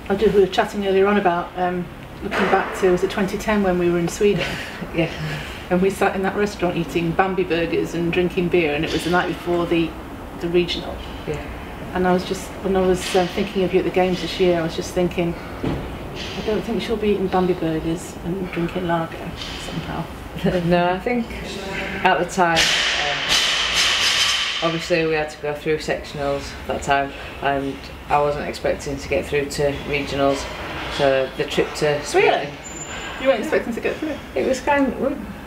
We were chatting earlier on about looking back to, was it 2010 when we were in Sweden? Yeah. And we sat in that restaurant eating Bambi burgers and drinking beer, and it was the night before the regional. Yeah. And I was just, when I was thinking of you at the games this year, I was just thinking, I don't think she'll be eating Bambi burgers and drinking lager somehow. No, I think at the time, obviously we had to go through sectionals that time, and I wasn't expecting to get through to regionals. So the trip to Sweden. Really? You weren't expecting to get through? It was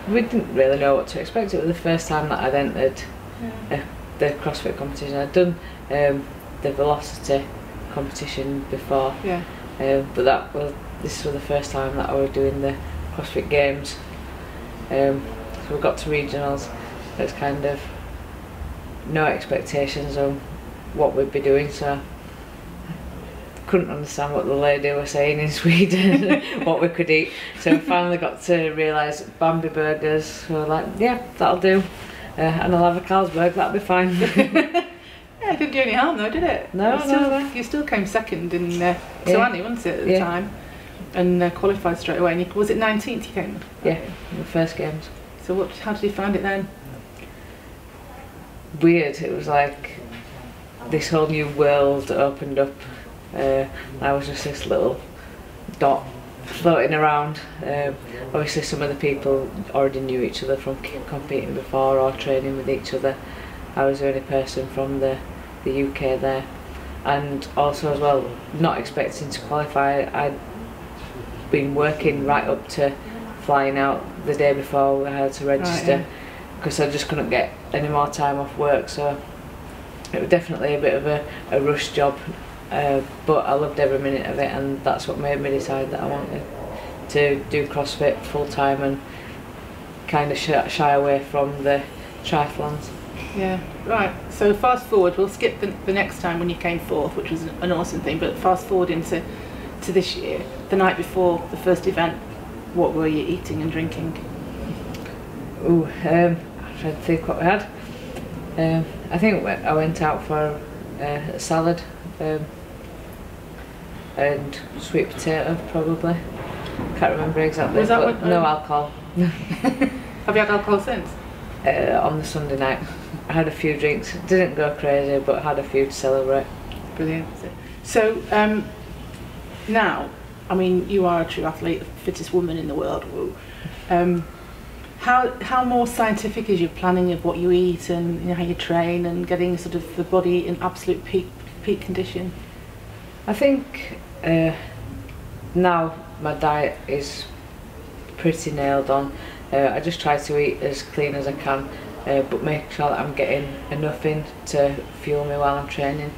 we didn't really know what to expect. It was the first time that I'd entered the CrossFit competition. I'd done the velocity competition before, but this was the first time that I was doing the CrossFit Games. So we got to regionals. It was kind of no expectations on what we'd be doing, so couldn't understand what the lady was saying in Sweden, what we could eat. So we finally got to realise Bambi burgers. So we were like, yeah, that'll do. And I'll have a Carlsberg, that'll be fine. Yeah, it didn't do any harm though, did it? No, you still came second in Tijuana, wasn't it, at the time? And qualified straight away. And was it 19th you came? Yeah, in the first games. So how did you find it then? Weird. It was like this whole new world opened up. I was just this little dot floating around. Obviously some of the people already knew each other from competing before or training with each other. I was the only person from the UK there, and also as well not expecting to qualify. I'd been working right up to flying out the day before I had to register, because I just couldn't get any more time off work, so it was definitely a bit of a rush job. But I loved every minute of it, and that's what made me decide that I wanted to do CrossFit full time and kind of shy away from the triathlons. Yeah, right. So fast forward, we'll skip the next time when you came fourth, which was an awesome thing, but fast forward into this year, the night before the first event, what were you eating and drinking? Ooh, I'm trying to think what we had. I think I went out for a salad. And sweet potato, probably. Can't remember exactly. Was that what, no alcohol. Have you had alcohol since? On the Sunday night. I had a few drinks. Didn't go crazy, but had a few to celebrate. Brilliant. So now, I mean, you are a true athlete, the fittest woman in the world. How more scientific is your planning of what you eat and how you train and getting sort of the body in absolute peak condition? I think now my diet is pretty nailed on. I just try to eat as clean as I can, but make sure that I'm getting enough in to fuel me while I'm training.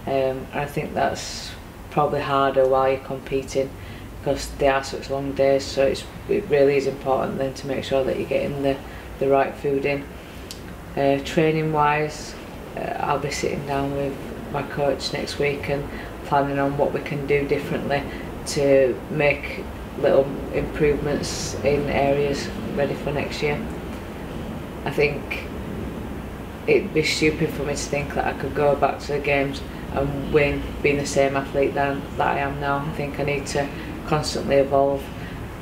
I think that's probably harder while you're competing, because they are such long days, so it really is important then to make sure that you're getting the right food in. Training wise, I'll be sitting down with my coach next week and planning on what we can do differently to make little improvements in areas ready for next year. I think it'd be stupid for me to think that I could go back to the games and win being the same athlete that I am now. I think I need to constantly evolve,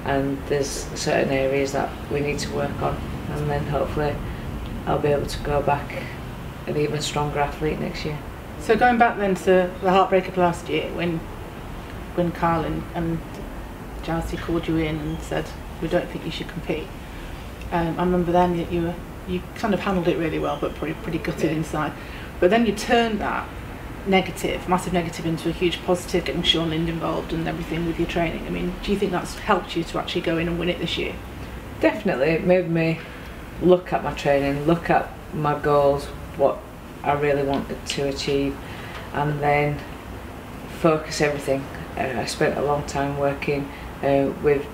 and there's certain areas that we need to work on, and then hopefully I'll be able to go back an even stronger athlete next year. So going back then to the heartbreak of last year, when Carl and Jalsi called you in and said, we don't think you should compete. I remember then that you kind of handled it really well, but pretty gutted inside. But then you turned that massive negative into a huge positive, getting Sean Lind involved and everything with your training. I mean, do you think that's helped you to actually go in and win it this year? Definitely. It made me look at my training, look at my goals, what I really wanted to achieve, and then focus everything. I spent a long time working with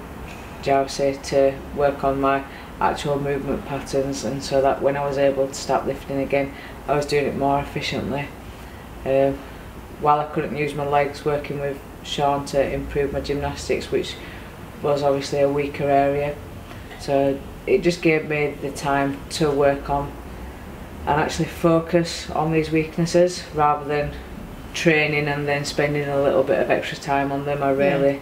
Jalsi to work on my actual movement patterns, and so that when I was able to start lifting again, I was doing it more efficiently. While I couldn't use my legs, working with Sean to improve my gymnastics, which was obviously a weaker area. So it just gave me the time to work on and actually focus on these weaknesses rather than training and then spending a little bit of extra time on them, I really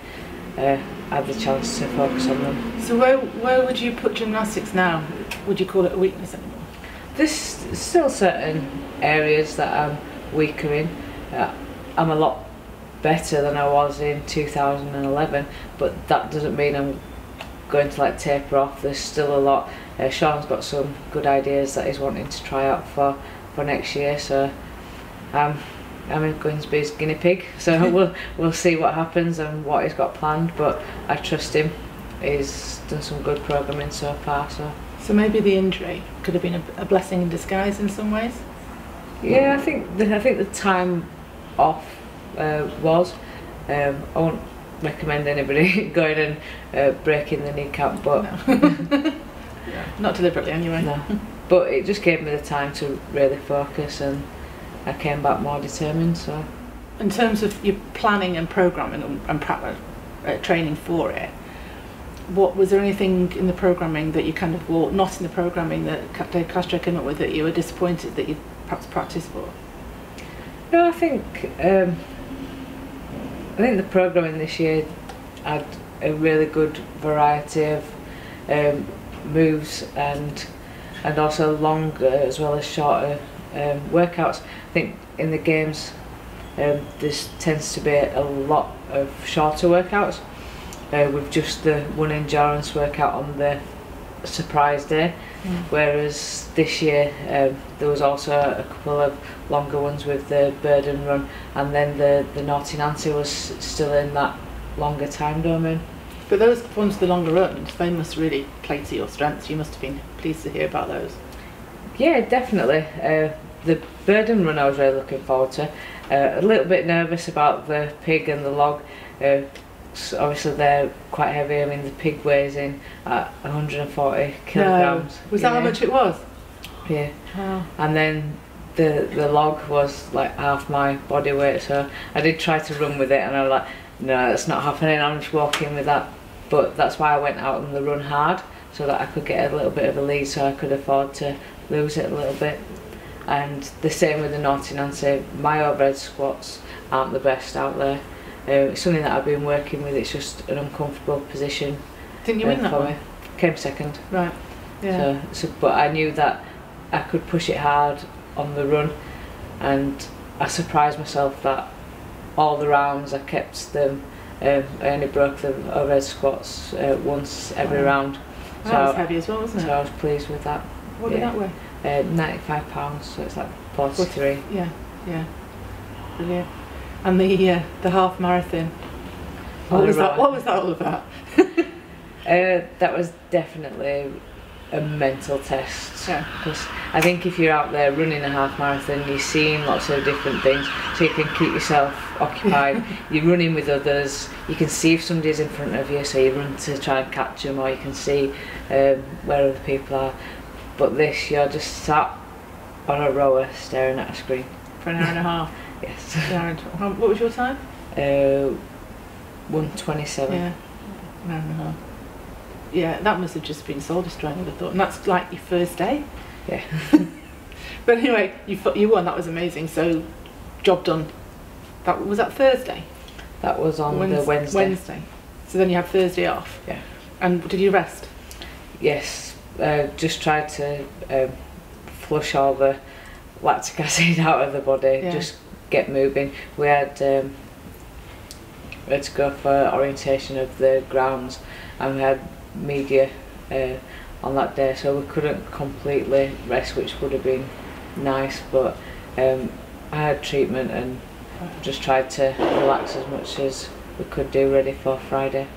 had the chance to focus on them. So where would you put gymnastics now? Would you call it a weakness anymore? There's still certain areas that I'm weaker in. I'm a lot better than I was in 2011, but that doesn't mean I'm going to like taper off. There's still a lot. Sean's got some good ideas that he's wanting to try out for next year, so I'm going to be his guinea pig. So we'll see what happens and what he's got planned, but I trust him. He's done some good programming so far. So maybe the injury could have been a blessing in disguise in some ways. Yeah, I think the time off was. I won't recommend anybody going and breaking the kneecap, but no. Not deliberately anyway. No. But it just gave me the time to really focus, and I came back more determined. So, in terms of your planning and programming and training for it, what was there anything in the programming that you kind of, or not in the programming that Dave Castro came up with that you were disappointed that you perhaps practiced for? No, I think the programming this year had a really good variety of moves and also longer as well as shorter workouts. I think in the games there tends to be a lot of shorter workouts with just the one endurance workout on the surprise day, whereas this year there was also a couple of longer ones with the burden run, and then the naughty Nancy was still in that longer time domain. But those ones with the longer runs, they must really play to your strengths. You must have been pleased to hear about those. Yeah, definitely. The burden run I was really looking forward to. A little bit nervous about the pig and the log. So obviously they're quite heavy. I mean, the pig weighs in at 140 kilograms. No. Was that how much it was? Yeah. Wow. And then the log was like half my body weight, so I did try to run with it, and I was like, no, that's not happening, I'm just walking with that. But that's why I went out on the run hard, so that I could get a little bit of a lead, so I could afford to lose it a little bit. And the same with the naughty Nancy. My overhead squats aren't the best out there. It's something that I've been working with. It's just an uncomfortable position. Didn't you win that one? Came second. Right. Yeah. So but I knew that I could push it hard on the run, and I surprised myself that all the rounds I kept them. I only broke the overhead squats once every round. So that was heavy as well, wasn't it? So I was pleased with that. What did that weigh? £95, so it's like 43. Yeah, brilliant. And the half marathon. What was that all about? That was definitely a mental test, because I think if you're out there running a half marathon, you're seeing lots of different things, so you can keep yourself occupied. You're running with others, you can see if somebody's in front of you, so you run to try and catch them, or you can see where other people are. But this, you're just sat on a rower staring at a screen for an hour and a half. Yes. What was your time? 1:27. Yeah, an hour and a half. Yeah, that must have just been soul destroying, I would have thought. And that's like your first day? Yeah. But anyway, you won, that was amazing. So, job done. Was that Thursday? That was on the Wednesday. So then you had Thursday off? Yeah. And did you rest? Yes. Just tried to flush all the lactic acid out of the body, just get moving. We had to go for orientation of the grounds, and we had media on that day, so we couldn't completely rest, which would have been nice, but I had treatment and just tried to relax as much as we could do, ready for Friday.